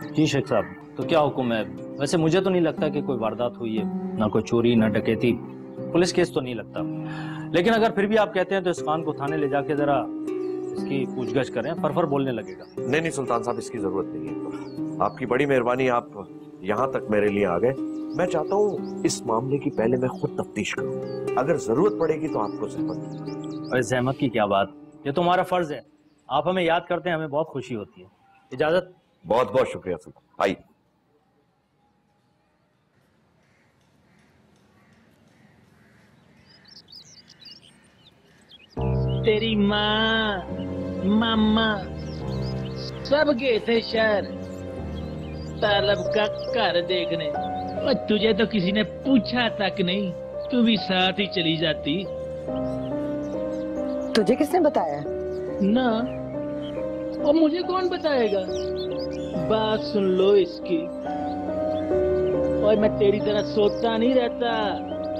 जी शेख साहब, तो क्या हुक्म है? वैसे मुझे तो नहीं लगता कि कोई वारदात हुई है, ना कोई चोरी ना डकैती, पुलिस केस तो नहीं लगता। लेकिन अगर फिर भी आप कहते हैं तो इस खान को थाने ले जाके जरा इसकी पूछगछ करें, फरफर बोलने लगेगा। नहीं नहीं सुल्तान साहब, इसकी जरूरत नहीं है। आपकी बड़ी मेहरबानी, आप यहाँ तक मेरे लिए आ गए। मैं चाहता हूँ इस मामले की पहले मैं खुद तफ्तीश करूँ, अगर जरूरत पड़ेगी तो आपको जहमत दूंगा। अरे जहमत की क्या बात, ये तो हमारा फर्ज है। आप हमें याद करते हैं, हमें बहुत खुशी होती है। इजाजत। बहुत बहुत शुक्रिया सुल्तान। आइए। तेरी माँ मामा सब गए थे शहर तालब का घर देखने, और तुझे तो किसी ने पूछा तक नहीं, तू भी साथ ही चली जाती। तुझे किसने बताया? ना, और मुझे कौन बताएगा? बात सुन लो इसकी। और मैं तेरी तरह सोता नहीं रहता,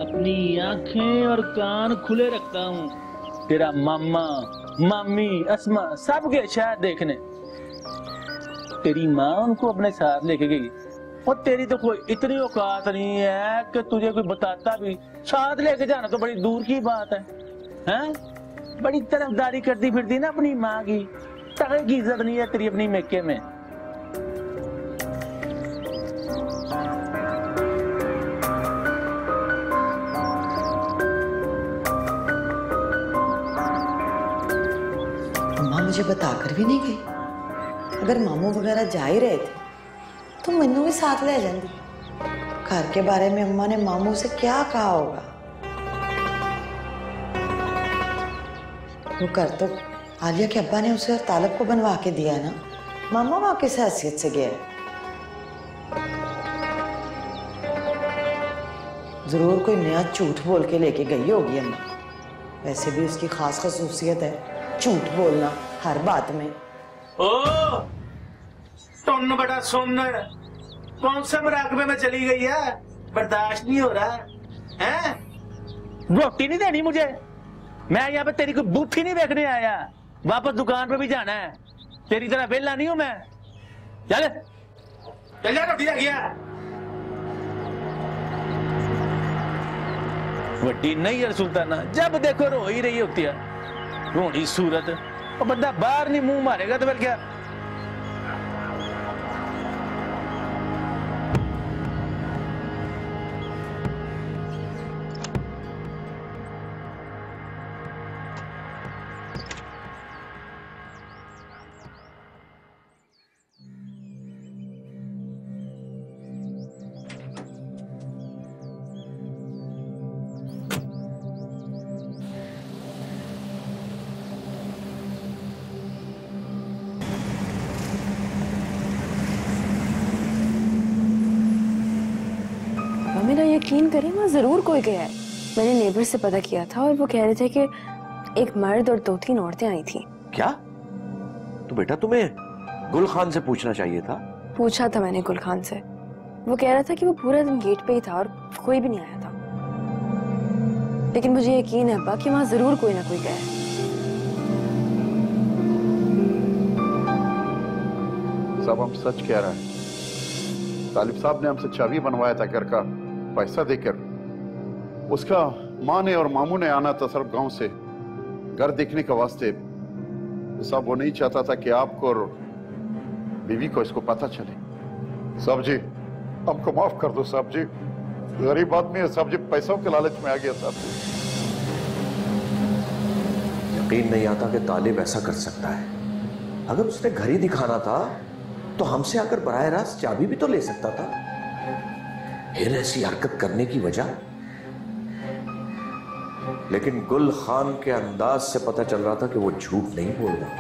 अपनी आंखें और कान खुले रखता हूँ। तेरा मामा मामी अस्मा सब गए शहर देखने, तेरी माँ उनको अपने साथ लेके गई, और तेरी तो कोई इतनी औकात नहीं है कि तुझे कोई बताता भी। साथ लेके जाना तो बड़ी दूर की बात है, हैं? बड़ी तरफदारी करती फिरती ना अपनी माँ की, तगड़े की इज्जत नहीं है तेरी अपनी मेके में। अम्मा मुझे बताकर भी नहीं गई। अगर मामू वगैरह जा ही रहे थे तो मैनू भी साथ ले जाती। घर के बारे में अम्मा ने मामू से क्या कहा होगा? वो घर तो आलिया के अब्बा ने उसे और तालब को बनवा के दिया है ना। मामा वहां किस हैसियत से गया है? जरूर कोई नया झूठ बोल के लेके गई होगी अम्मा। वैसे भी उसकी खास खसूसियत है झूठ बोलना हर बात में। ओ तुम बड़ा सुन, कौन से मराकबे में चली गई है? बर्दाश्त नहीं हो रहा है? रोटी नहीं देनी मुझे? मैं यहाँ पे तेरी कोई बूथी नहीं देखने आया, वापस दुकान पे भी जाना है। तेरी तरह वेला नहीं हूं मैं। चल चल जा, रोटी रह गया। वड्डी नहीं है सुल्ताना, जब देखो रो ही रही होती है, रोनी सूरत। और बंदा बाहर नहीं मुंह मारेगा तो फिर क्या? मेरा यकीन करें, वहाँ जरूर कोई गया है। मैंने नेबर से पता किया था और वो कह रहे थे कि एक मर्द और 2-3 औरतें आई थी। क्या? तो बेटा तुम्हें गुल खान से पूछना चाहिए था। पूछा था मैंने गुल खान से, वो कह रहा था कि वो पूरा दिन गेट पे ही था और कोई भी नहीं आया था। लेकिन मुझे यकीन है अब्बा कि वहाँ जरूर कोई ना कोई गया है। सब हम सच कह रहे हैं। तालिब साहब ने हमसे चाबी बनवाया था घर का, पैसा देकर। उसका माँ ने और मामू ने आना था सिर्फ गांव से घर देखने के वास्ते। साहब वो नहीं चाहता था कि आपको और बीवी को इसको पता चले। साहब जी हमको माफ कर दो साहब जी, गरीब आदमी है साहब जी, पैसों के लालच में आ गया साहब जी। यकीन नहीं आता कि तालिब ऐसा कर सकता है। अगर उसने घर ही दिखाना था तो हमसे आकर बराह रास्त चाबी भी तो ले सकता था। फिर ऐसी हरकत करने की वजह? लेकिन गुल खान के अंदाज से पता चल रहा था कि वो झूठ नहीं बोल रहा।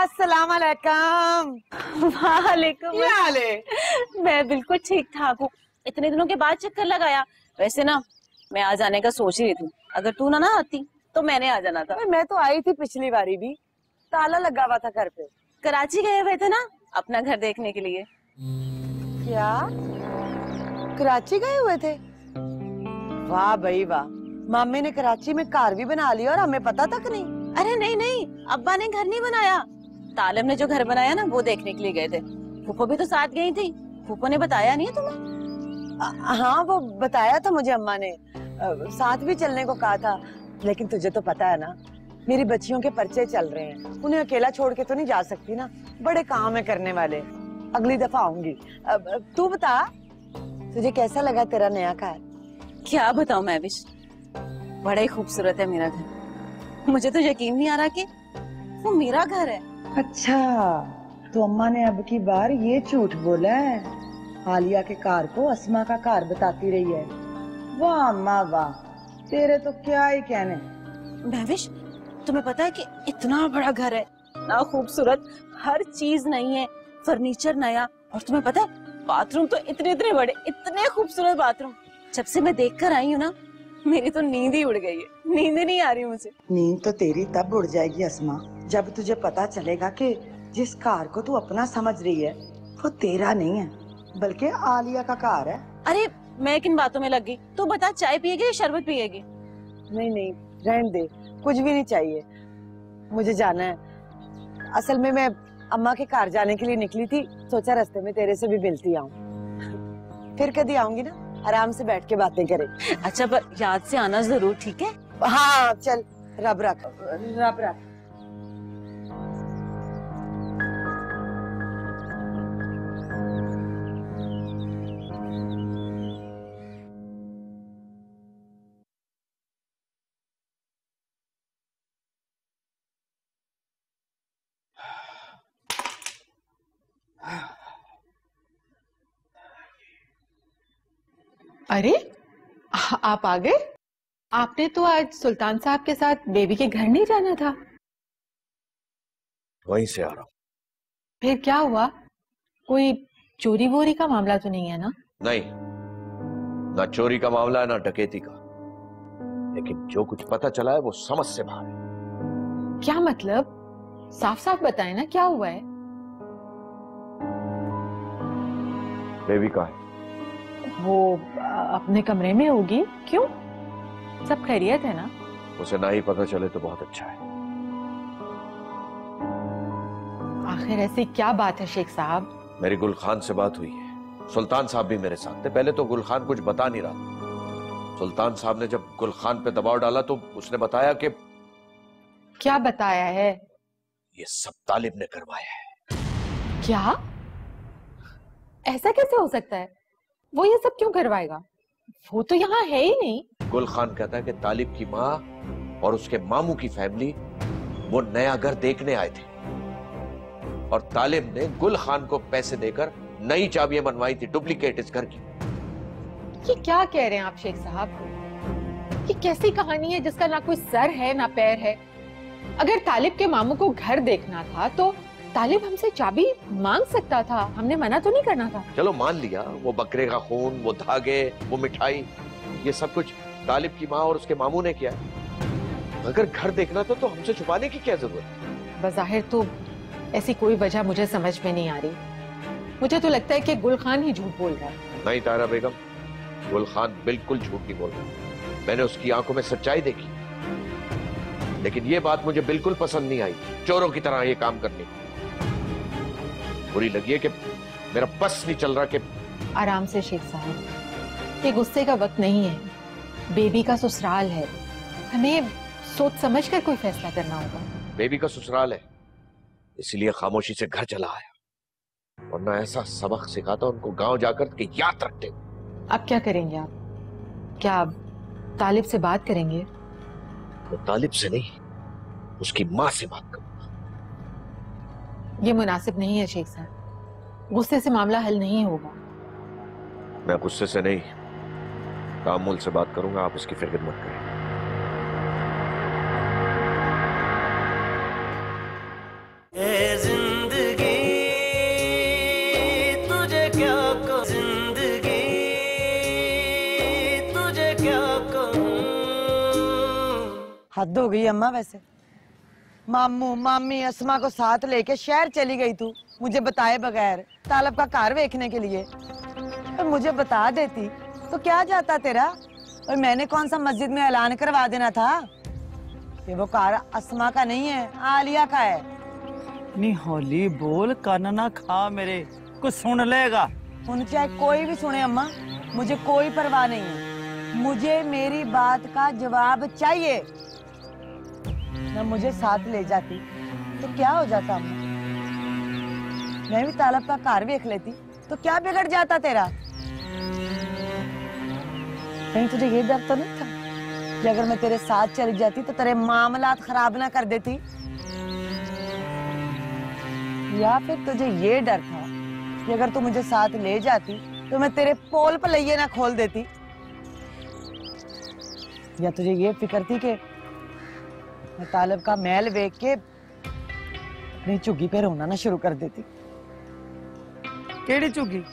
अस्सलाम वालेकुम। वालेकुम। क्या हाल है? मैं बिल्कुल ठीक ठाक हूँ। इतने दिनों के बाद चक्कर लगाया। वैसे ना मैं आ जाने का सोच ही रही थी, अगर तू ना आती तो मैंने आ जाना था। मैं तो आई थी पिछली बारी भी, ताला लगा हुआ था घर पे। कराची गए हुए थे ना अपना घर देखने के लिए। क्या कराची गए हुए थे? वाह भाई वाह, मामी ने कराची में कार भी बना लिया और हमें पता तक नहीं। अरे नहीं नहीं, अब्बा ने घर नहीं बनाया, तालिब ने जो घर बनाया ना वो देखने के लिए गए थे। फूफो भी तो साथ गई थी, फूफो ने बताया नहीं है तुम्हें? हाँ वो बताया था मुझे अम्मा ने, साथ भी चलने को कहा था, लेकिन तुझे तो पता है ना मेरी बच्चियों के पर्चे चल रहे हैं, उन्हें अकेला छोड़ के तो नहीं जा सकती ना, बड़े काम है करने वाले। अगली दफा आऊंगी। तू बता तुझे कैसा लगा तेरा नया घर? क्या बताऊं मैं विश, बड़ा ही खूबसूरत है मेरा घर। मुझे तो यकीन नहीं आ रहा कि वो मेरा घर है। अच्छा तो अम्मा ने अब की बार ये झूठ बोला है, आलिया के कार को अस्मा का कार बताती रही है। वाह अम्मा वाह, तेरे तो क्या ही कहने। महविश तुम्हें पता है कि इतना बड़ा घर है ना, खूबसूरत, हर चीज नई है, फर्नीचर नया, और तुम्हें पता है बाथरूम तो इतने इतने बड़े, इतने खूबसूरत बाथरूम। जब से मैं देख कर आई हूँ ना मेरी तो नींद ही उड़ गई है, नींद ही नहीं आ रही मुझे। नींद तो तेरी तब उड़ जाएगी अस्मा जब तुझे पता चलेगा कि जिस कार को तू अपना समझ रही है वो तेरा नहीं है बल्कि आलिया का कार है। अरे मैं किन बातों में लग गई, तू बता चाय पिएगी या शरबत पिएगी? नहीं नहीं रहने दे, कुछ भी नहीं चाहिए, मुझे जाना है। असल में मैं अम्मा के कार जाने के लिए निकली थी, सोचा रास्ते में तेरे से भी मिलती आऊं, फिर कभी आऊंगी ना, आराम से बैठ के बातें करें। अच्छा पर याद से आना जरूर, ठीक है? हाँ चल, रब रख रब रख। अरे आप आ गए? आपने तो आज सुल्तान साहब के साथ बेबी के घर नहीं जाना था? वहीं से आ रहा हूँ। फिर क्या हुआ? कोई चोरी वोरी का मामला तो नहीं है ना? नहीं, ना चोरी का मामला है ना डकैती का, लेकिन जो कुछ पता चला है वो समझ से बाहर है। क्या मतलब? साफ साफ बताएं ना, क्या हुआ है? बेबी कहाँ है? वो अपने कमरे में होगी। क्यों, सब खैरियत है ना? उसे ना ही पता चले तो बहुत अच्छा है। आखिर ऐसी क्या बात है शेख साहब? मेरी गुल खान से बात हुई है, सुल्तान साहब भी मेरे साथ थे। पहले तो गुल खान कुछ बता नहीं रहा था, सुल्तान साहब ने जब गुल खान पे दबाव डाला तो उसने बताया कि क्या बताया है? ये सब तालिब ने करवाया है। क्या? ऐसा कैसे हो सकता है? वो ये सब क्यों करवाएगा? वो तो यहाँ है ही नहीं। गुल खान कहता है कि तालिब की माँ और उसके मामू की फैमिली वो नया घर देखने आए थे और तालिब ने गुल खान को पैसे देकर नई चाबियां बनवाई थी, डुप्लीकेट इस घर की। ये क्या कह रहे हैं आप शेख साहब? ये कैसी कहानी है जिसका ना कोई सर है ना पैर है? अगर तालिब के मामू को घर देखना था तो तालिब हमसे चाबी मांग सकता था, हमने मना तो नहीं करना था। चलो मान लिया, वो बकरे का खून, वो धागे, वो मिठाई, ये सब कुछ तालिब की माँ और उसके मामू ने किया। अगर घर देखना था तो हमसे छुपाने की क्या जरूरत? बज़ाहिर तो ऐसी कोई वजह मुझे समझ में नहीं आ रही। मुझे तो लगता है कि गुल खान ही झूठ बोल रहा है। नहीं तारा बेगम, गुल खान बिल्कुल झूठ नहीं बोल रहा। मैंने उसकी आंखों में सच्चाई देखी, लेकिन ये बात मुझे बिल्कुल पसंद नहीं आई, चोरों की तरह ये काम करने की बुरी लगी है कि मेरा बस नहीं चल रहा। कि आराम से शेख साहब, ये गुस्से का वक्त नहीं है, बेबी का ससुराल है, हमें सोच समझ कर कोई फैसला करना होगा। बेबी का ससुराल है इसलिए खामोशी से घर चला आया, वरना ऐसा सबक सिखाता उनको गांव जाकर के याद रखते। अब क्या करेंगे आप? क्या आप तालिब से बात करेंगे? वो तालिब से नहीं, उसकी माँ से बात करूंगा। ये मुनासिब नहीं है शेख साहब, गुस्से से मामला हल नहीं होगा। मैं गुस्से से नहीं, तामुल से बात करूंगा, आप इसकी फिक्र मत करें। जिंदगी तुझे क्या कहूं, जिंदगी तुझे क्या कहूं। हद हो गई अम्मा, वैसे मामू मामी अस्मा को साथ लेके शहर चली गई तू मुझे बताए बगैर तालब का कार देखने के लिए। और मुझे बता देती तो क्या जाता तेरा, और मैंने कौन सा मस्जिद में ऐलान करवा देना था कि वो कार अस्मा का नहीं है, आलिया का है। नहीं हौली बोल, कान ना खा मेरे, कुछ सुन लेगा। सुन चाहे कोई भी सुने अम्मा, मुझे कोई परवाह नहीं है। मुझे मेरी बात का जवाब चाहिए। ना मुझे साथ ले जाती तो क्या हो जाता अम्मा? मैं भी तालब का कार देख लेती तो क्या बिगड़ जाता तेरा? कहीं तुझे ये डर तो नहीं था कि अगर मैं तेरे साथ चली जाती तो तेरे मामलात खराब ना कर देती? या फिर तुझे ये डर था कि अगर तू मुझे साथ ले जाती तो मैं तेरे पोल पर लइये ना खोल देती? या तुझे ये फिक्र थी कि मैं तालब का महल देख के अपनी झुग्गी पे रोना ना शुरू कर देती? केड़ी झुग्गी?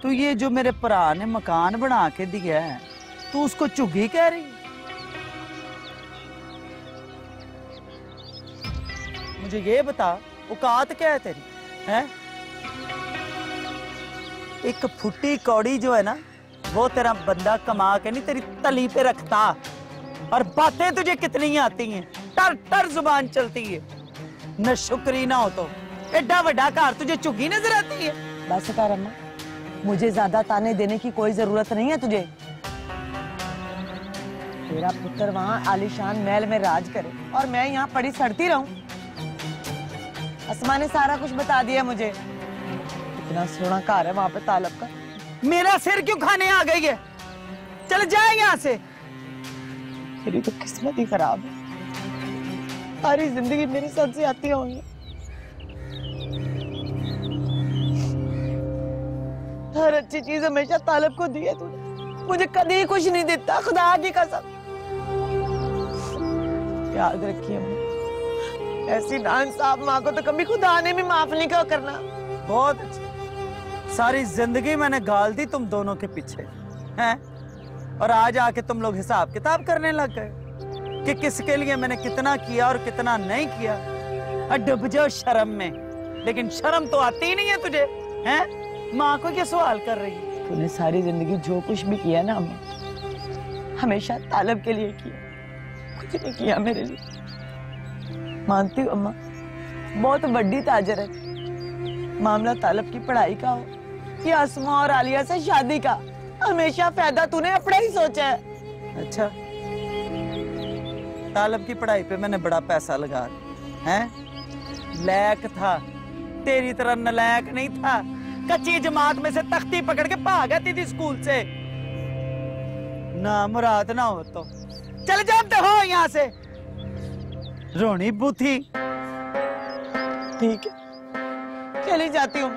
तू ये जो मेरे भरा ने मकान बना के दिया है, तू उसको झुग्गी कह रही? मुझे ये बता, औकात क्या है तेरी? हैं? एक फुट्टी कौड़ी जो है ना, वो तेरा बंदा कमा के नहीं तेरी तली पे रखता। और बातें तुझे कितनी आती हैं, टर टर जुबान चलती है। न शुक्री ना हो तो एडा बड़ा घर तुझे झुग्गी नजर आती है। बस कर अम्मा, मुझे ज्यादा ताने देने की कोई जरूरत नहीं है तुझे। तेरा पुत्र वहाँ आलीशान महल में राज करे और मैं यहाँ पड़ी सड़ती रहूं। अस्मा ने सारा कुछ बता दिया मुझे। इतना सोना घर है वहाँ पे तालब का। मेरा सिर क्यों खाने आ गई है? चल जाए यहाँ से। तेरी तो किस्मत ही खराब है, सारी जिंदगी मेरी साथ से आती होंगी। हर अच्छी चीज हमेशा तालब को दी है तूने, मुझे कभी कुछ नहीं देता, खुदा की कसम। याद रखिए अम्मा, ऐसी नाइंसाफ माँ को तो कभी खुदा ने भी माफ नहीं करना। बहुत अच्छी, सारी जिंदगी मैंने गाल दी तुम दोनों के पीछे हैं, और आज आके तुम लोग हिसाब किताब करने लग गए कि किसके लिए मैंने कितना किया और कितना नहीं किया। डूब जाओ शर्म में, लेकिन शर्म तो आती ही नहीं है तुझे। हैं? माँ को क्या सवाल कर रही है? तूने सारी जिंदगी जो कुछ भी किया ना अम्मा, हमेशा तालब के लिए किया, कुछ नहीं किया मेरे लिए। मानती हूँ अम्मा, बहुत बड़ी ताजर है। मामला तालब की पढ़ाई का हो या अस्मा और आलिया से शादी का, हमेशा फायदा तूने अपना ही सोचा है। अच्छा, तालब की पढ़ाई पे मैंने बड़ा पैसा लगा दिया हैं? लायक था, तेरी तरह नलायक नहीं था। कच्ची जमात में से तख्ती पकड़ के भाग आती थी स्कूल से। ना मुराद ना हो तो चल जाते हो यहाँ से, रोनी बूथी। ठीक है, चली जाती हूँ,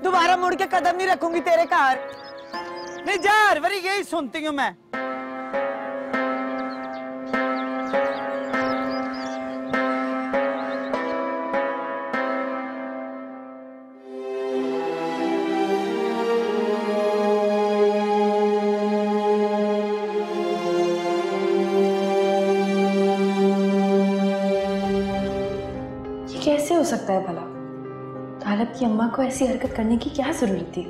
दोबारा मुड़ के कदम नहीं रखूंगी तेरे घर। नहीं जा, हर बारी यही सुनती हूँ मैं। कैसे हो सकता है भला? तालिब की अम्मा को ऐसी हरकत करने की क्या जरूरत थी?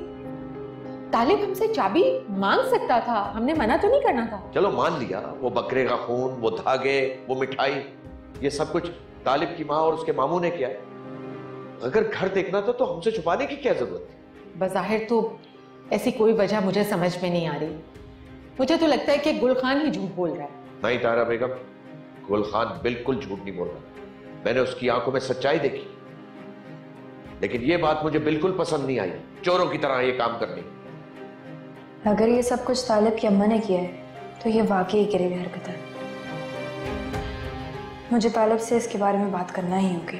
तालिब हमसे चाबी मांग सकता था, हमने मना तो नहीं करना था। चलो मान लिया, वो बकरे का खून, वो धागे, वो मिठाई, ये सब कुछ तालिब की माँ और उसके मामू ने किया है। अगर घर देखना था तो हमसे छुपाने की क्या जरूरत थी? बज़ाहिर तो ऐसी कोई वजह मुझे समझ में नहीं आ रही। मुझे तो लगता है कि गुल खान ही झूठ बोल रहा है। नहीं तारा बेगम, गुल खान बिल्कुल झूठ नहीं बोल रहा। मैंने उसकी आंखों में सच्चाई देखी, लेकिन ये बात मुझे बिल्कुल पसंद नहीं आई, चोरों की तरह ये काम करनी। अगर ये सब कुछ तालिब की अम्मा ने किया है तो ये वाकई गिरी हुई हरकत है। मुझे तालिब से इसके बारे में बात करना ही होगी।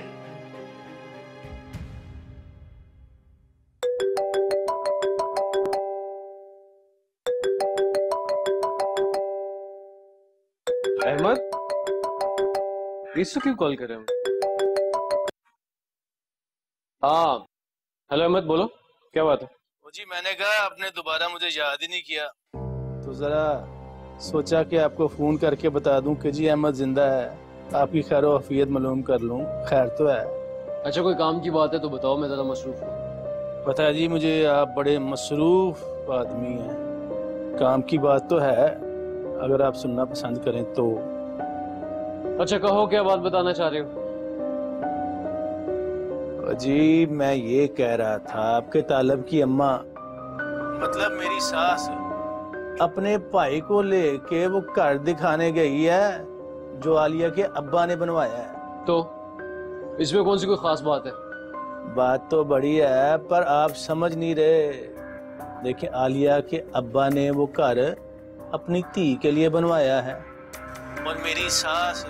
अहमद, क्यों कॉल कर रहे हैं? हाँ हेलो अहमद, बोलो क्या बात है? जी मैंने कहा आपने दोबारा मुझे याद ही नहीं किया, तो जरा सोचा कि आपको फोन करके बता दूं कि जी अहमद जिंदा है, आपकी खैर वफियत मालूम कर लूं। खैर तो है। अच्छा कोई काम की बात है तो बताओ, मैं ज़्यादा मसरूफ हूँ। पता है जी मुझे, आप बड़े मसरूफ आदमी हैं। काम की बात तो है, अगर आप सुनना पसंद करें तो। अच्छा कहो, क्या बात बताना चाह रहे हो? जी मैं ये कह रहा था, आपके तालब की अम्मा मतलब मेरी सास अपने भाई को लेके वो घर दिखाने गई है जो आलिया के अब्बा ने बनवाया है। तो इसमें कौन सी कोई खास बात है? बात तो बड़ी है पर आप समझ नहीं रहे। देखिए आलिया के अब्बा ने वो घर अपनी धी के लिए बनवाया है और मेरी सास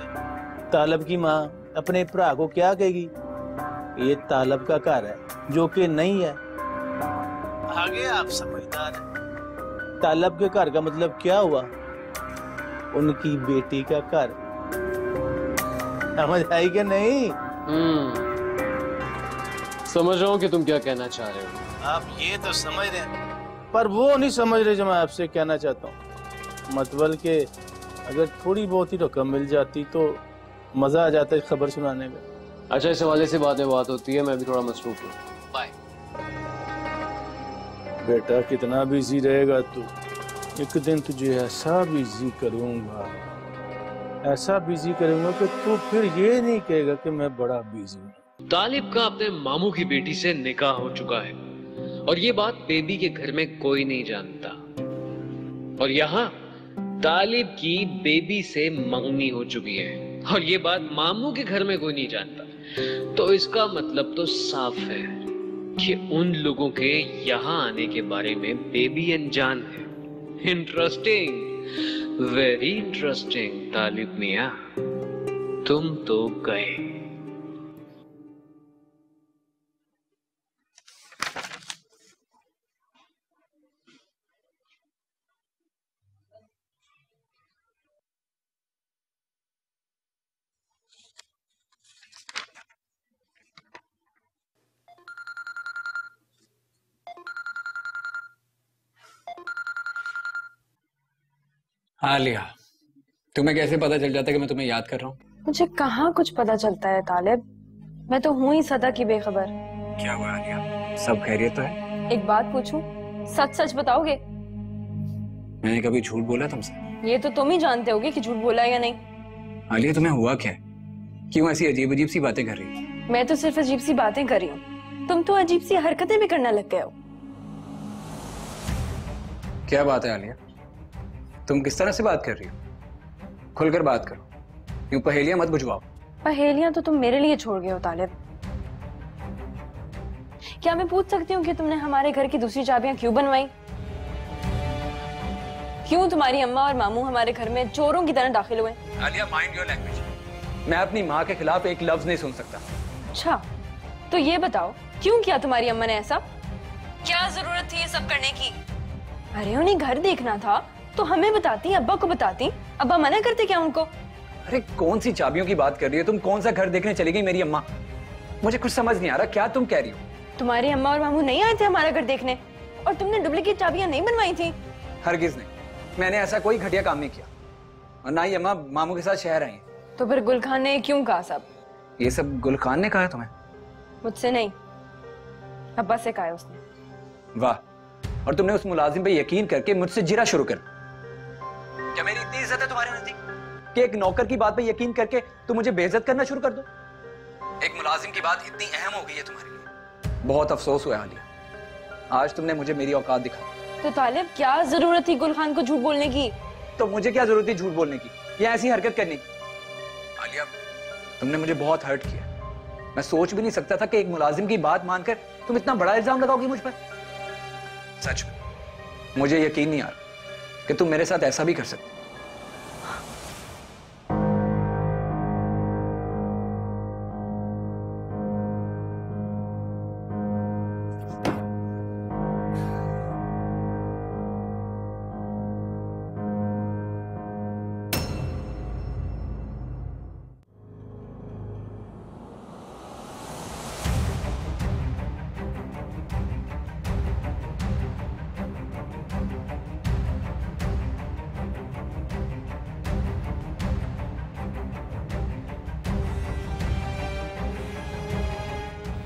तालब की माँ अपने भरा को क्या कहेगी, ये तालब का घर है जो कि नहीं है। आगे आप समझदार हैं। तालब के घर का मतलब क्या हुआ? उनकी बेटी का घर। समझ आई कि नहीं? समझ रहा हूँ कि तुम क्या कहना चाह रहे हो। आप ये तो समझ रहे हैं पर वो नहीं समझ रहे जो मैं आपसे कहना चाहता हूँ। मतलब कि अगर थोड़ी बहुत ही रकम मिल जाती तो मजा आ जाता है खबर सुनाने में। अच्छा इस हवाले से बात होती है, मैं भी थोड़ा मसरूफ हूँ। बाय। बेटा कितना बिजी रहेगा तू, एक दिन तुझे ऐसा बिजी करूंगा कि तू फिर ये नहीं कहेगा कि मैं बड़ा बिजी हूँ। तालिब का अपने मामू की बेटी से निकाह हो चुका है और ये बात बेबी के घर में कोई नहीं जानता। और यहाँ तालिब की बेबी से मंगनी हो चुकी है और ये बात मामू के घर में कोई नहीं जानता। तो इसका मतलब तो साफ है कि उन लोगों के यहाँ आने के बारे में बेबी अनजान है। इंटरेस्टिंग, वेरी इंटरेस्टिंग तालिब मियां, तुम तो गए। आलिया, तुम्हें कैसे पता चल जाता है कि मैं तुम्हें याद कर रहा हूँ? मुझे कहाँ कुछ पता चलता है तालिब, मैं तो हूँ ही सदा की बेखबर। क्या हुआ आलिया, सब खैरियत तो है? एक बात पूछूं, सच सच बताओगे? मैंने कभी झूठ बोला तुमसे? ये तो तुम ही जानते होगे कि झूठ बोला या नहीं। आलिया तुम्हें हुआ क्या है, क्यों ऐसी अजीब अजीब सी बातें कर रही हो? मैं तो सिर्फ अजीब सी बातें कर रही हूँ, तुम तो अजीब सी हरकतें भी करने लग गए हो। क्या बात है आलिया, तुम किस तरह से बात कर रही हो? खुलकर बात करो, यूं पहेलियां मत बुझवाओ। पहेलियां तो तुम मेरे लिए छोड़ गए हो तालिब। क्या मैं पूछ सकती हूँ कि तुमने हमारे घर की दूसरी चाबियां क्यों बनवाई? क्यों तुम्हारी अम्मा और मामू हमारे घर में चोरों की तरह दाखिल हुए? आलिया माइंड योर लैंग्वेज, मैं अपनी माँ के खिलाफ एक लफ्ज नहीं सुन सकता। अच्छा तो ये बताओ क्यों किया तुम्हारी अम्मा ने ऐसा? क्या जरूरत थी ये सब करने की? अरे उन्हें घर देखना था तो हमें बताती, अब्बा को बताती, अब्बा मना करते क्या उनको? अरे कौन सी चाबियों की बात कर रही हो तुम? कौन सा घर देखने चली गई मेरी अम्मा? मुझे कुछ समझ नहीं आ रहा, क्या तुम कह रही हो? तुम्हारी अम्मा और मामू नहीं आए थे हमारा घर देखने और तुमने डुप्लीकेट चाबियां नहीं बनवाई थी? हरगिज नहीं, मैंने ऐसा कोई घटिया काम नहीं किया और ना ही अम्मा मामू के साथ शहर आई। तो फिर गुल खान ने क्यों कहा सब? ये सब गुल खान ने कहा तुम्हें? मुझसे नहीं, अब्बा से कहा उसने। वाह, और तुमने उस मुलाजिम पे यकीन करके मुझसे जिरा शुरू कर। क्या मेरी इतनी इज्जत है तुम्हारे नजदीक कि एक नौकर की बात पे यकीन करके तुम मुझे बेइज्जत करना शुरू कर दो? एक मुलाजिम की बात इतनी अहम हो गई है तुम्हारे लिए? बहुत अफसोस हुआ आलिया, आज तुमने मुझे मेरी औकात दिखाई। तो तालिब क्या जरूरत थी गुल खान को झूठ बोलने की? तो मुझे क्या जरूरत थी झूठ बोलने की या ऐसी हरकत करने की? आलिया तुमने मुझे बहुत हर्ट किया। मैं सोच भी नहीं सकता था कि एक मुलाजिम की बात मानकर तुम इतना बड़ा इल्जाम लगाओगी मुझ पर। सच में मुझे यकीन नहीं आ रहा कि तुम मेरे साथ ऐसा भी कर सकते।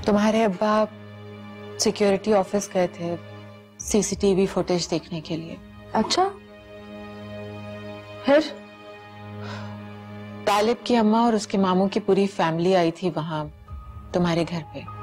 तुम्हारे अब्बा सिक्योरिटी ऑफिस गए थे सीसीटीवी फुटेज देखने के लिए। अच्छा, फिर? तालिब की अम्मा और उसके मामू की पूरी फैमिली आई थी वहां तुम्हारे घर पे।